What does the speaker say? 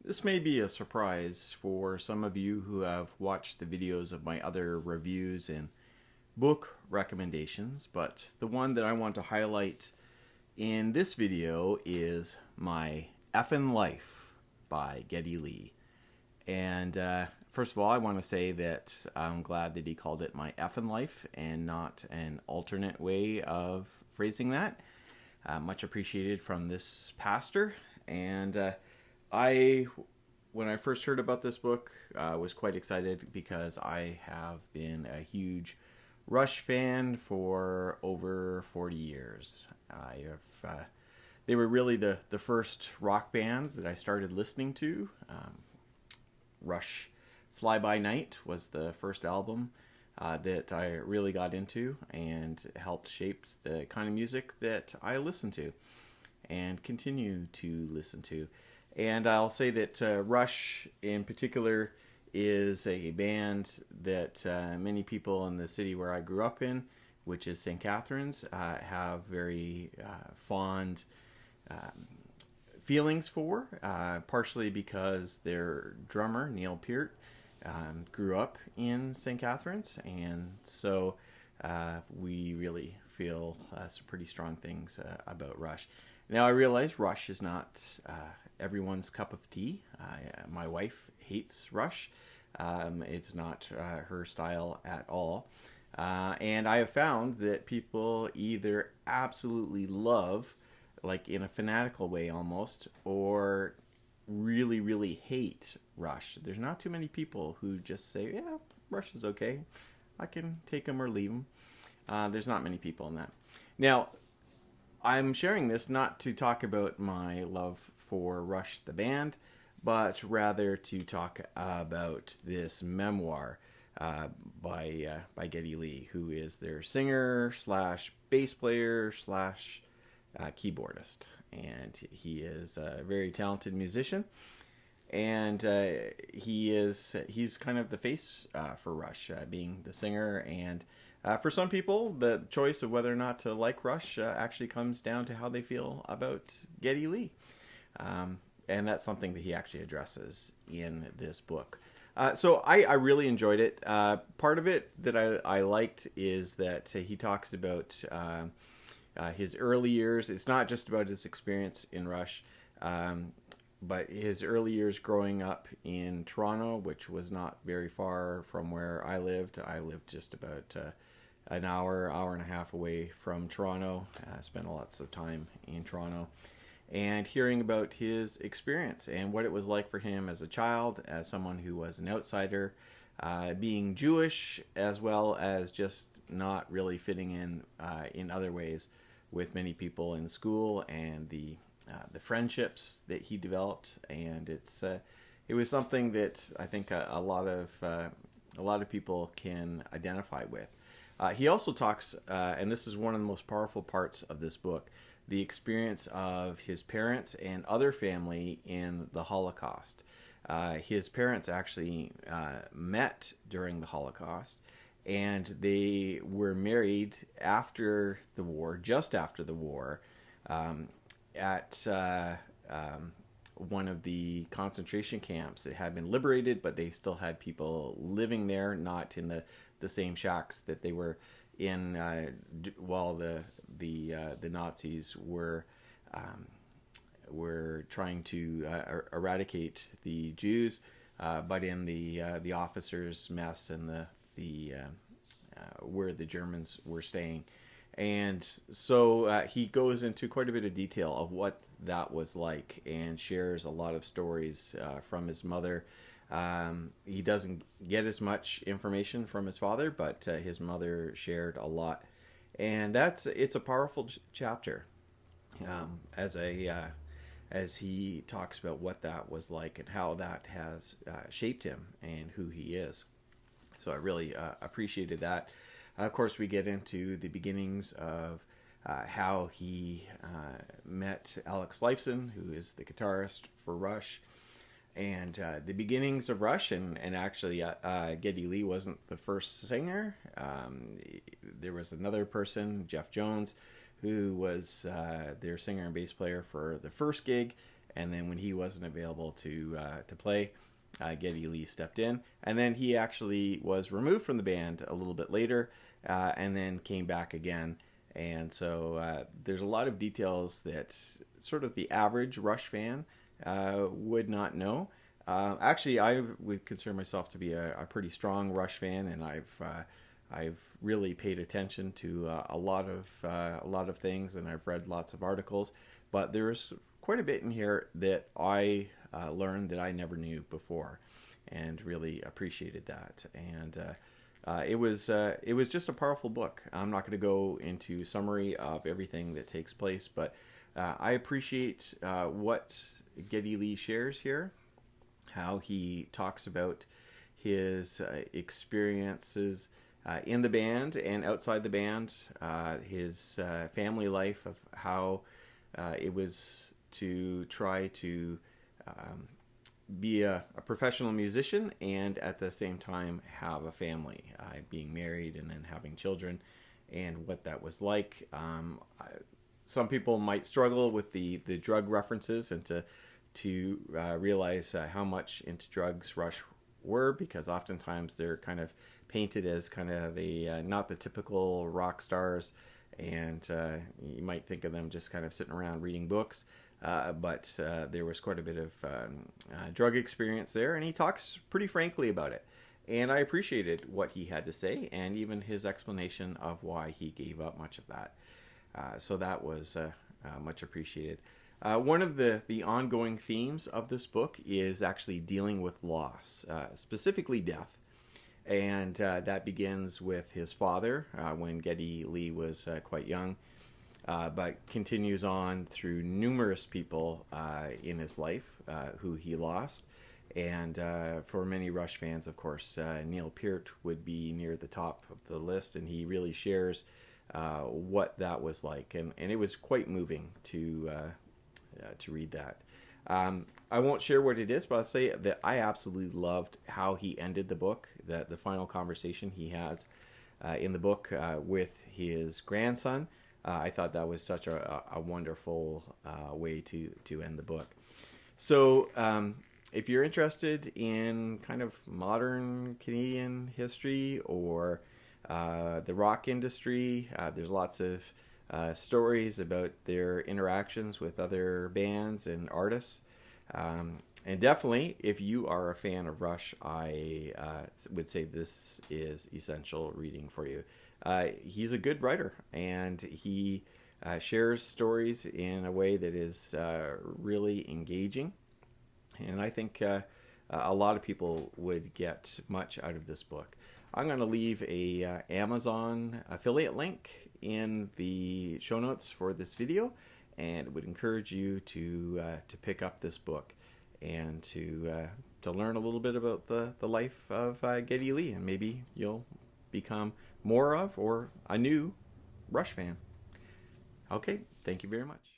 This may be a surprise for some of you who have watched the videos of my other reviews and book recommendations, but the one that I want to highlight in this video is my Effin Life by Geddy Lee. And first of all, I want to say that I'm glad that he called it my Effin Life and not an alternate way of phrasing that. Much appreciated from this pastor. And when I first heard about this book, was quite excited because I have been a huge Rush fan for over 40 years. They were really the first rock band that I started listening to. Rush Fly By Night was the first album that I really got into and helped shape the kind of music that I listen to and continue to listen to. And I'll say that Rush in particular is a band that many people in the city where I grew up in, which is St. Catharines, have very fond feelings for, partially because their drummer, Neil Peart, grew up in St. Catharines, and so we really feel some pretty strong things about Rush. Now, I realize Rush is not everyone's cup of tea. My wife hates Rush. It's not her style at all. And I have found that people either absolutely love, like in a fanatical way almost, or really, really hate Rush. There's not too many people who just say, yeah, Rush is okay. I can take him or leave him. There's not many people in that. Now, I'm sharing this not to talk about my love for Rush the band, but rather to talk about this memoir by Geddy Lee, who is their singer slash bass player slash keyboardist. And he is a very talented musician, and he's kind of the face for Rush, being the singer. And for some people, the choice of whether or not to like Rush actually comes down to how they feel about Geddy Lee. And that's something that he actually addresses in this book. So I really enjoyed it. Part of it that I liked is that he talks about his early years. It's not just about his experience in Rush, but his early years growing up in Toronto, which was not very far from where I lived. I lived just about an hour and a half away from Toronto. Spent lots of time in Toronto. And hearing about his experience and what it was like for him as a child, as someone who was an outsider, being Jewish, as well as just not really fitting in other ways with many people in school, and the friendships that he developed. And it was something that I think a lot of people can identify with. He also talks, and this is one of the most powerful parts of this book, the experience of his parents and other family in the Holocaust. His parents actually met during the Holocaust, and they were married after the war, just after the war, at one of the concentration camps that had been liberated, but they still had people living there, not in the same shacks that they were in while the Nazis were trying to eradicate the Jews, but in the officers' mess and the where the Germans were staying. And so he goes into quite a bit of detail of what that was like, and shares a lot of stories from his mother. He doesn't get as much information from his father, but his mother shared a lot. And it's a powerful chapter as he talks about what that was like and how that has shaped him and who he is. So I really appreciated that. Of course, we get into the beginnings of how he met Alex Lifeson, who is the guitarist for Rush, and the beginnings of Rush. And actually, Geddy Lee wasn't the first singer. There was another person, Jeff Jones, who was their singer and bass player for the first gig, and then when he wasn't available to play, Geddy Lee stepped in, and then he actually was removed from the band a little bit later, and then came back again. And so there's a lot of details that sort of the average Rush fan would not know. Actually, I would consider myself to be a pretty strong Rush fan, and I've really paid attention to a lot of things, and I've read lots of articles. But there's quite a bit in here that I learned that I never knew before, and really appreciated that. And it was just a powerful book. I'm not going to go into summary of everything that takes place, but I appreciate what Geddy Lee shares here, how he talks about his experiences in the band and outside the band, his family life, of how it was to try to be a professional musician and at the same time have a family, being married and then having children, and what that was like. Some people might struggle with the drug references, and to realize how much into drugs Rush were, because oftentimes they're kind of painted as kind of not the typical rock stars, and you might think of them just kind of sitting around reading books. But there was quite a bit of drug experience there, and he talks pretty frankly about it. And I appreciated what he had to say, and even his explanation of why he gave up much of that. So that was much appreciated. One of the ongoing themes of this book is actually dealing with loss, specifically death. And that begins with his father when Geddy Lee was quite young, but continues on through numerous people in his life who he lost. And for many Rush fans, of course, Neil Peart would be near the top of the list, and he really shares what that was like. And it was quite moving to read that. I won't share what it is, but I'll say that I absolutely loved how he ended the book, the final conversation he has in the book with his grandson. I thought that was such a wonderful way to end the book. So if you're interested in kind of modern Canadian history or the rock industry, there's lots of stories about their interactions with other bands and artists. And definitely, if you are a fan of Rush, I would say this is essential reading for you. He's a good writer, and he shares stories in a way that is really engaging. And I think a lot of people would get much out of this book. I'm going to leave a Amazon affiliate link in the show notes for this video, and would encourage you to pick up this book and to learn a little bit about the life of Geddy Lee, and maybe you'll become more of or a new Rush fan. Okay, thank you very much.